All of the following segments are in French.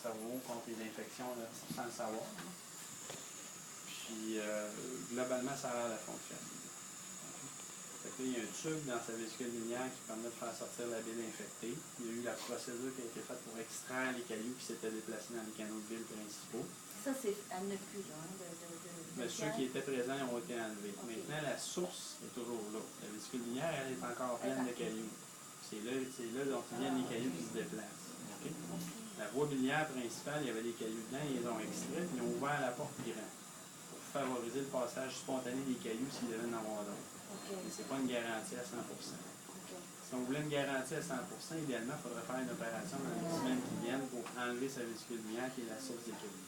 cerveau contre les infections là, sans le savoir. Là. Puis, globalement, ça a l'air de fonctionner. Fait que là, il y a un tube dans sa vésicule biliaire qui permet de faire sortir la bile infectée. Il y a eu la procédure qui a été faite pour extraire les cailloux qui s'étaient déplacés dans les canaux de bile principaux. Ça, c'est à ne plus, là. Mais ceux qui étaient présents ont été enlevés. Okay. Maintenant, la source est toujours là. La vésicule biliaire, elle est encore pleine de cailloux. C'est là dont viennent les cailloux qui se déplacent. Okay? La voie biliaire principale, il y avait des cailloux dedans, ils les ont extraits, ils ont ouvert la porte grand pour favoriser le passage spontané des cailloux s'ils devaient en avoir d'autres. Okay. Mais ce n'est pas une garantie à 100%. Okay. Si on voulait une garantie à 100%, idéalement, il faudrait faire une opération dans les semaines qui viennent pour enlever sa vésicule biliaire qui est la source des cailloux.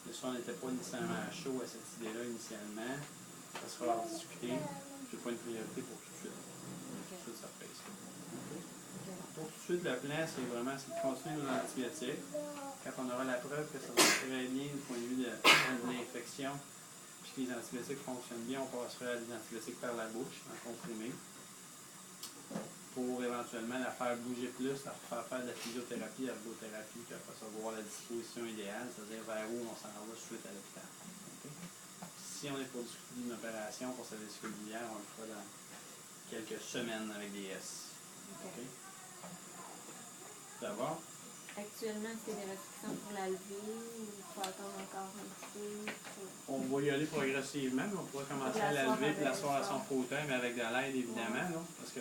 Le soin n'était pas nécessairement chaud à cette idée-là initialement. Ça sera à discuter. Ce n'est pas une priorité pour tout de suite. Tout de suite, ça pèse. Pour tout de suite, le plan, c'est vraiment de continuer nos antibiotiques. Quand on aura la preuve que ça va très bien du point de vue de l'infection, puis que les antibiotiques fonctionnent bien, on passera à des antibiotiques par la bouche, en comprimé, pour éventuellement la faire bouger plus, la faire de la physiothérapie, de l'ergothérapie, puis après ça, voir la disposition idéale, c'est-à-dire vers où on s'en va suite à l'hôpital. Okay? Si on est pour discuter d'une opération pour sa vésicule biliaire, on le fera dans quelques semaines avec des S. Okay? Ça va? Actuellement, c'est des restrictions pour la lever, ou il faut attendre encore un petit peu? On va y aller progressivement, mais on pourrait commencer à la lever et l'asseoir à son fauteuil, mais avec de l'aide évidemment, là, parce que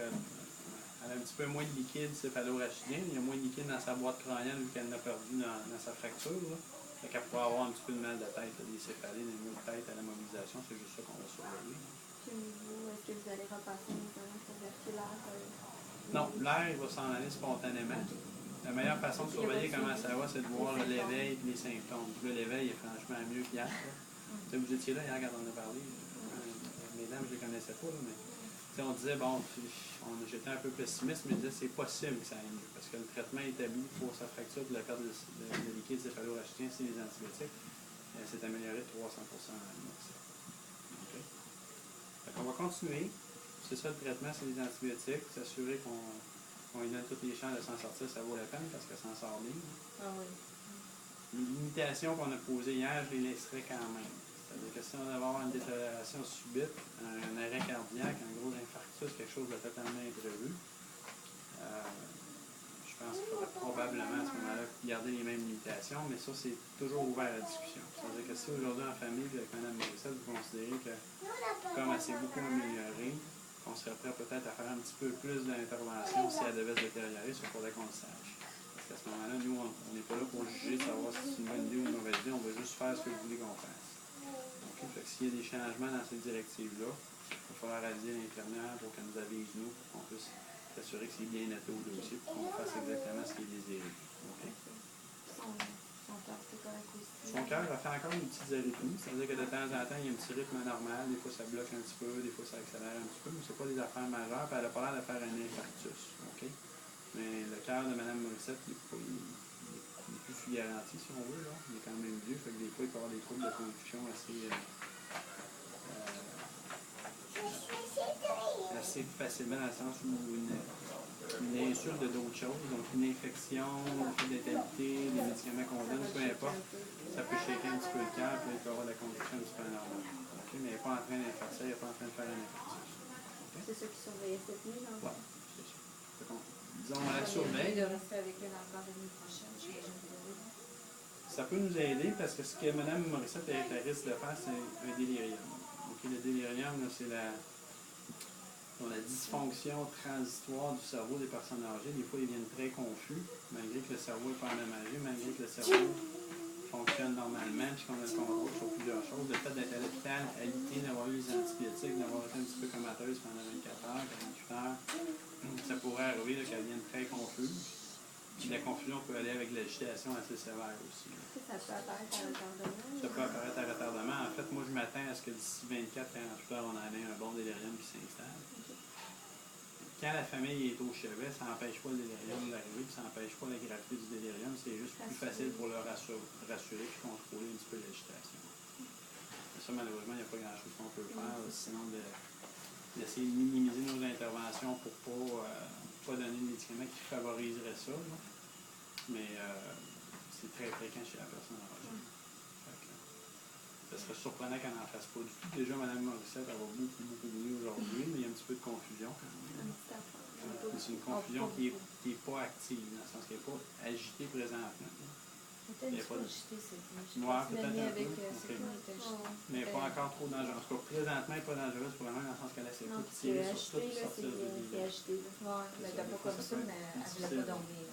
elle a un petit peu moins de liquide céphalorachidien, il y a moins de liquide dans sa boîte crânienne vu qu'elle l'a perdu dans sa fracture. Là. Fait qu'elle pourrait avoir un petit peu de mal de tête, des céphalées, des maux de tête à la mobilisation, c'est juste ça qu'on va surveiller. Puis vous, est-ce que vous allez repasser une zone pour vérifier l'air? Non, l'air il va s'en aller spontanément. La meilleure façon de surveiller comment ça va, c'est de voir l'éveil et les symptômes. L'éveil est franchement mieux qu'hier. Vous étiez là hier quand on a parlé. Mesdames, je ne les connaissais pas, là, mais on disait, bon, j'étais un peu pessimiste, mais je disais c'est possible que ça aille mieux. Parce que le traitement établi pour sa fracture de la perte de liquide céphalorachidien, c'est les antibiotiques. Elle s'est améliorée de 300% en okay. On va continuer. C'est ça le traitement, c'est les antibiotiques. S'assurer qu'on lui donne toutes les chances de s'en sortir, ça vaut la peine parce qu'elle s'en sort bien. Ah oui. Les limitations qu'on a posées hier, je les laisserai quand même. C'est-à-dire que si on devait avoir une détérioration subite, un arrêt cardiaque, un gros infarctus, quelque chose de totalement imprévu, je pense qu'il faudrait probablement à ce moment-là garder les mêmes limitations, mais ça, c'est toujours ouvert à la discussion. C'est-à-dire que si aujourd'hui en famille, avec Mme Morissette, vous considérez que comme elle s'est beaucoup améliorée, qu'on serait prêt peut-être à faire un petit peu plus d'intervention si elle devait se détériorer, il faudrait qu'on le sache. Parce qu'à ce moment-là, nous, on n'est pas là pour juger, savoir si c'est une bonne idée ou une mauvaise idée, on veut juste faire ce que vous voulez qu'on fasse. Okay? Fait que s'il y a des changements dans cette directive-là, il va falloir aviser l'infirmière pour qu'elle nous avise nous, pour qu'on puisse s'assurer que c'est bien noté au dossier, pour qu'on fasse exactement ce qui est désiré. Okay? Son cœur, c'est correct aussi. Son cœur va faire encore une petite arythmie, c'est-à-dire que de temps en temps, il y a un petit rythme normal, des fois ça bloque un petit peu, des fois ça accélère un petit peu, mais ce n'est pas des affaires majeures, puis elle a pas l'air de faire un infarctus. Okay? Mais le cœur de Mme Morissette, il n'est plus garanti, si on veut, là. Il est quand même vieux, fait que des fois, il peut y avoir des troubles de conduction assez facilement, dans le sens où une insulte de d'autres choses, donc une infection, le fait d'étalité, des médicaments qu'on donne, peu importe, ça peut shaker un petit peu le cœur, puis il peut y avoir de la conduction un petit peu anormale. Okay? Mais il n'est pas en train d'infarcter, il n'est pas en train de faire un infarctus. Okay? C'est ça qui surveillait cette nuit, non? Oui, c'est ça. Disons, on la surveille. De rester avec elle encore la nuit prochaine, ça peut nous aider parce que ce que Mme Morissette est à risque de faire, c'est un délirium. Okay, le délirium, c'est la dysfonction transitoire du cerveau des personnes âgées. Des fois, ils viennent très confus, malgré que le cerveau n'est pas endommagé, malgré que le cerveau fonctionne normalement, puis qu'on a le contrôle sur plusieurs choses. Le fait d'être à l'hôpital, alité, d'avoir eu les antibiotiques, d'avoir été un petit peu comateuse pendant 24 heures, 48 heures, ça pourrait arriver qu'elle vienne très confuse. Puis la confusion peut aller avec l'agitation assez sévère aussi. Ça peut apparaître à retardement? Ça peut apparaître à retardement. En fait, moi, je m'attends à ce que d'ici 24-48 heures, on en ait un bon délirium qui s'installe. Quand la famille est au chevet, ça n'empêche pas le délirium d'arriver, puis ça n'empêche pas la gravité du délirium. C'est juste plus facile pour le rassurer et contrôler un petit peu l'agitation. Ça, malheureusement, il n'y a pas grand-chose qu'on peut faire, sinon d'essayer de minimiser nos interventions pour pas donner de médicaments qui favoriseraient ça. Là. Mais c'est très fréquent chez la personne âgée. Ça serait surprenant qu'elle n'en fasse pas du tout. Déjà, Mme Morissette, elle va beaucoup mieux aujourd'hui, mais il y a un petit peu de confusion quand même. C'est une confusion qui n'est pas active, dans le sens qu'elle n'est pas agitée présentement. Peut-être pas agitée, c'est Ouais, peut-être un avec peu. sécurité. Mais pas encore trop dangereuse. En tout cas, présentement, elle n'est pas dangereuse pour la main, dans le sens qu'elle essaie pas de tirer sur tout et sortir du lit. C'est agité. Ouais, mais t'as pas comme ça, mais elle ne voulait pas dormir.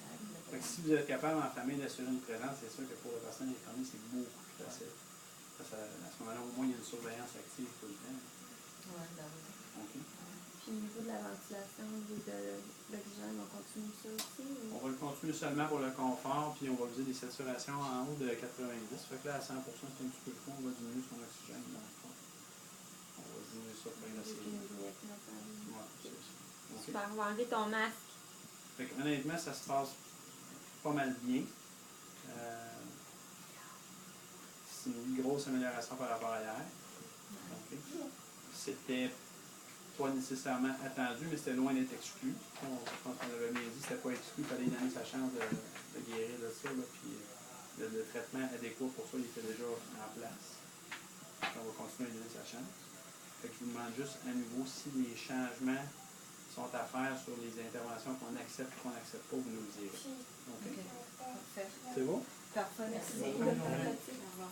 Fait que si vous êtes capable en famille d'assurer une présence, c'est sûr que pour la personne informée, c'est beaucoup plus facile. Parce que à ce moment-là, au moins, il y a une surveillance active tout le temps. Oui, OK. Puis au niveau de la ventilation, au niveau de l'oxygène, on continue ça aussi? On va le continuer seulement pour le confort, puis on va viser des saturations en haut de 90. Fait que là, à 100%, c'est un petit peu trop, on va diminuer son oxygène dans le fond. On va diminuer ça pour une série. Ouais, c'est ça. OK. Super, on va enlever ton masque. Fait que, honnêtement, ça se passe pas mal bien. C'est une grosse amélioration par rapport à hier. Okay. C'était pas nécessairement attendu, mais c'était loin d'être exclu. Je pense qu'on avait bien dit que c'était pas exclu, il fallait lui donner sa chance de guérir de ça. Là, puis le traitement adéquat pour ça, il était déjà en place. On va continuer à lui donner sa chance. Fait que je vous demande juste à nouveau si les changements sont à faire sur les interventions qu'on accepte ou qu'on n'accepte pas, vous nous le direz. Okay. Parfait. C'est bon? Parfait, merci beaucoup. Au revoir.